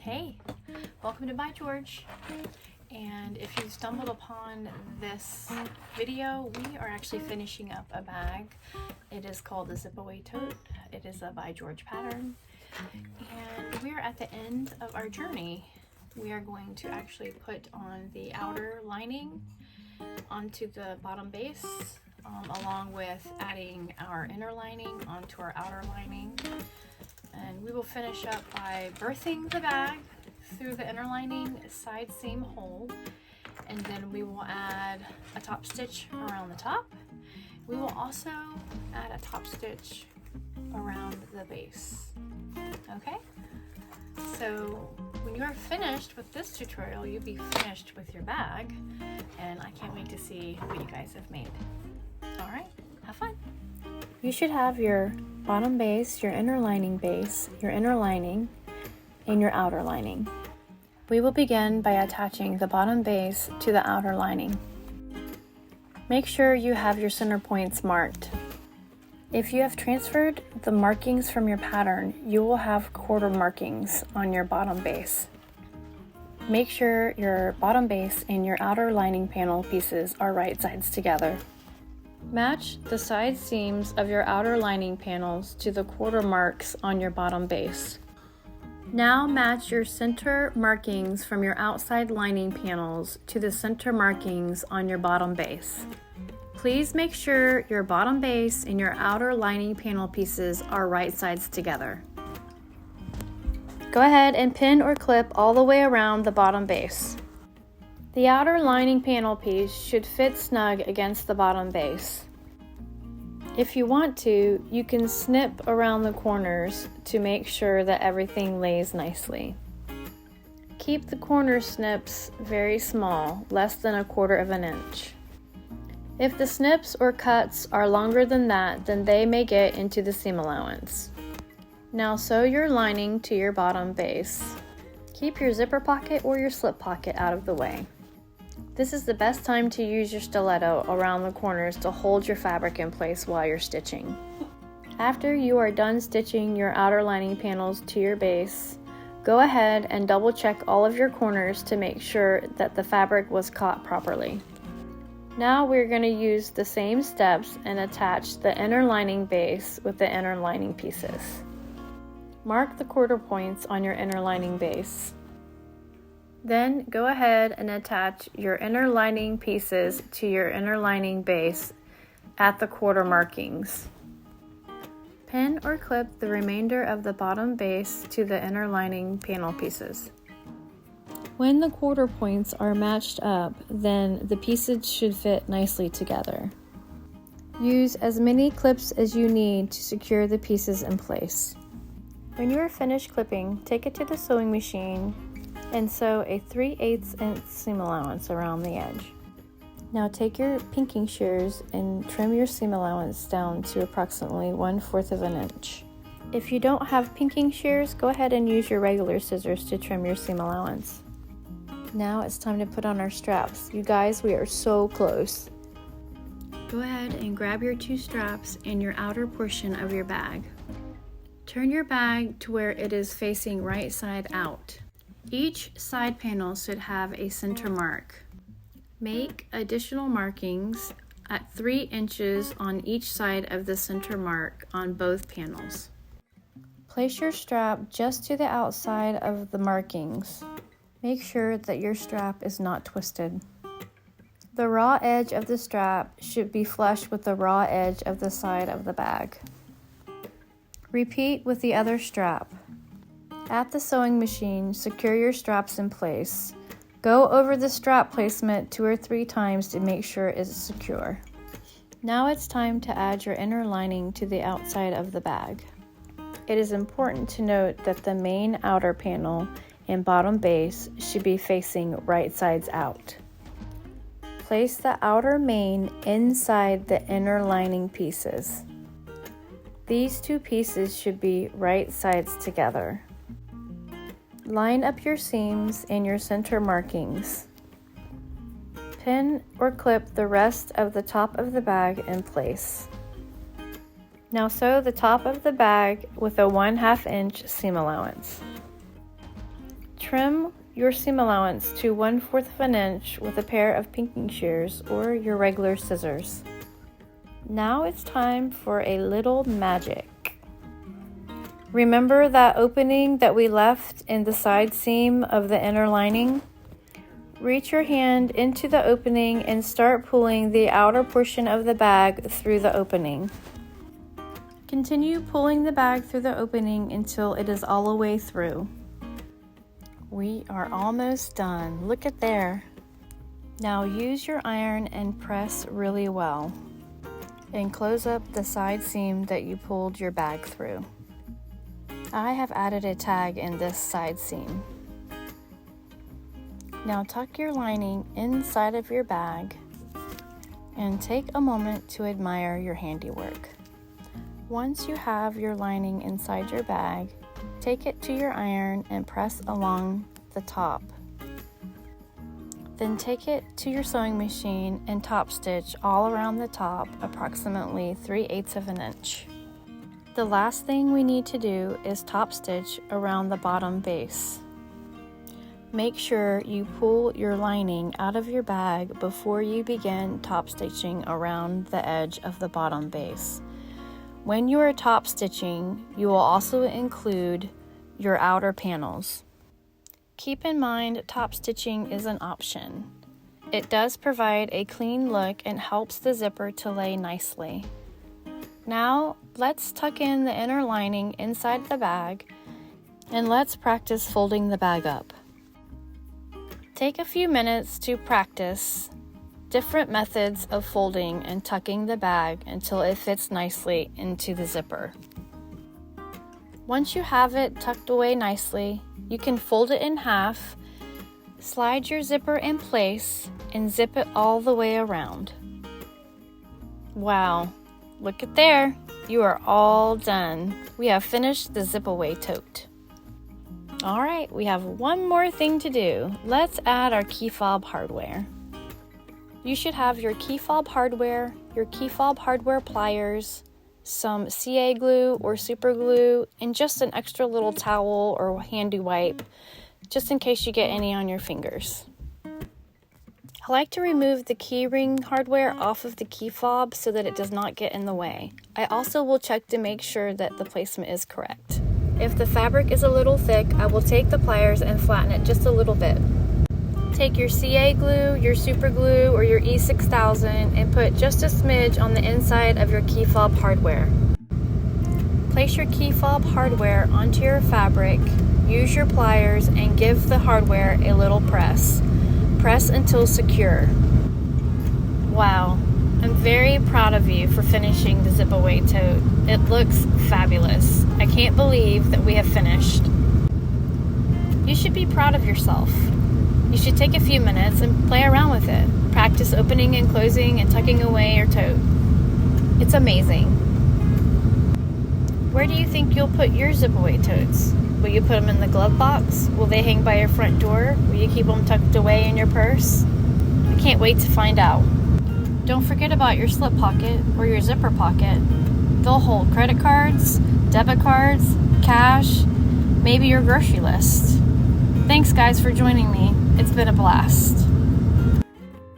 Hey, welcome to By George. And if you stumbled upon this video, we are actually finishing up a bag. It is called the Zip Away Tote. It is a By George pattern. And we are at the end of our journey. We are going to actually put on the outer lining onto the bottom base, along with adding our inner lining onto our outer lining. And we will finish up by birthing the bag through the inner lining side seam hole, and then we will add a top stitch around the top. We will also add a top stitch around the base. Okay, so when you are finished with this tutorial, you'll be finished with your bag, and I can't wait to see what you guys have made. All right, have fun. You should have your bottom base, your inner lining base, your inner lining, and your outer lining. We will begin by attaching the bottom base to the outer lining. Make sure you have your center points marked. If you have transferred the markings from your pattern, you will have quarter markings on your bottom base. Make sure your bottom base and your outer lining panel pieces are right sides together. Match the side seams of your outer lining panels to the quarter marks on your bottom base. Now match your center markings from your outside lining panels to the center markings on your bottom base. Please make sure your bottom base and your outer lining panel pieces are right sides together. Go ahead and pin or clip all the way around the bottom base. The outer lining panel piece should fit snug against the bottom base. If you want to, you can snip around the corners to make sure that everything lays nicely. Keep the corner snips very small, less than 1/4 inch. If the snips or cuts are longer than that, then they may get into the seam allowance. Now sew your lining to your bottom base. Keep your zipper pocket or your slip pocket out of the way. This is the best time to use your stiletto around the corners to hold your fabric in place while you're stitching. After you are done stitching your outer lining panels to your base, go ahead and double check all of your corners to make sure that the fabric was caught properly. Now we're going to use the same steps and attach the inner lining base with the inner lining pieces. Mark the quarter points on your inner lining base. Then go ahead and attach your inner lining pieces to your inner lining base at the quarter markings. Pin or clip the remainder of the bottom base to the inner lining panel pieces. When the quarter points are matched up, then the pieces should fit nicely together. Use as many clips as you need to secure the pieces in place. When you are finished clipping, take it to the sewing machine and sew a 3/8 inch seam allowance around the edge. Now take your pinking shears and trim your seam allowance down to approximately 1/4 inch. If you don't have pinking shears, go ahead and use your regular scissors to trim your seam allowance. Now it's time to put on our straps. You guys, we are so close. Go ahead and grab your 2 straps and your outer portion of your bag. Turn your bag to where it is facing right side out. Each side panel should have a center mark. Make additional markings at 3 inches on each side of the center mark on both panels. Place your strap just to the outside of the markings. Make sure that your strap is not twisted. The raw edge of the strap should be flush with the raw edge of the side of the bag. Repeat with the other strap. At the sewing machine, secure your straps in place. Go over the strap placement 2 or 3 times to make sure it is secure. Now it's time to add your inner lining to the outside of the bag. It is important to note that the main outer panel and bottom base should be facing right sides out. Place the outer main inside the inner lining pieces. These 2 pieces should be right sides together. Line up your seams and your center markings. Pin or clip the rest of the top of the bag in place. Now sew the top of the bag with a 1/2 inch seam allowance. Trim your seam allowance to 1/4 of an inch with a pair of pinking shears or your regular scissors. Now it's time for a little magic. Remember that opening that we left in the side seam of the inner lining? Reach your hand into the opening and start pulling the outer portion of the bag through the opening. Continue pulling the bag through the opening until it is all the way through. We are almost done. Look at there. Now use your iron and press really well. And close up the side seam that you pulled your bag through. I have added a tag in this side seam. Now tuck your lining inside of your bag and take a moment to admire your handiwork. Once you have your lining inside your bag, take it to your iron and press along the top. Then take it to your sewing machine and top stitch all around the top, approximately 3/8 of an inch. The last thing we need to do is top stitch around the bottom base. Make sure you pull your lining out of your bag before you begin top stitching around the edge of the bottom base. When you are top stitching, you will also include your outer panels. Keep in mind, top stitching is an option. It does provide a clean look and helps the zipper to lay nicely. Now, let's tuck in the inner lining inside the bag and let's practice folding the bag up. Take a few minutes to practice different methods of folding and tucking the bag until it fits nicely into the zipper. Once you have it tucked away nicely, you can fold it in half, slide your zipper in place, and zip it all the way around. Wow, look at there! You are all done. We have finished the Zip Away Tote. Alright, we have one more thing to do. Let's add our key fob hardware. You should have your key fob hardware, your key fob hardware pliers, some CA glue or super glue, and just an extra little towel or handy wipe, just in case you get any on your fingers. I like to remove the key ring hardware off of the key fob so that it does not get in the way. I also will check to make sure that the placement is correct. If the fabric is a little thick, I will take the pliers and flatten it just a little bit. Take your CA glue, your super glue, or your E6000 and put just a smidge on the inside of your key fob hardware. Place your key fob hardware onto your fabric, use your pliers, and give the hardware a little press. Press until secure. Wow, I'm very proud of you for finishing the Zip Away Tote. It looks fabulous. I can't believe that we have finished. You should be proud of yourself. You should take a few minutes and play around with it. Practice opening and closing and tucking away your tote. It's amazing. Where do you think you'll put your Zip Away Totes? Will you put them in the glove box? Will they hang by your front door? Will you keep them tucked away in your purse? I can't wait to find out. Don't forget about your slip pocket or your zipper pocket. They'll hold credit cards, debit cards, cash, maybe your grocery list. Thanks guys for joining me. It's been a blast.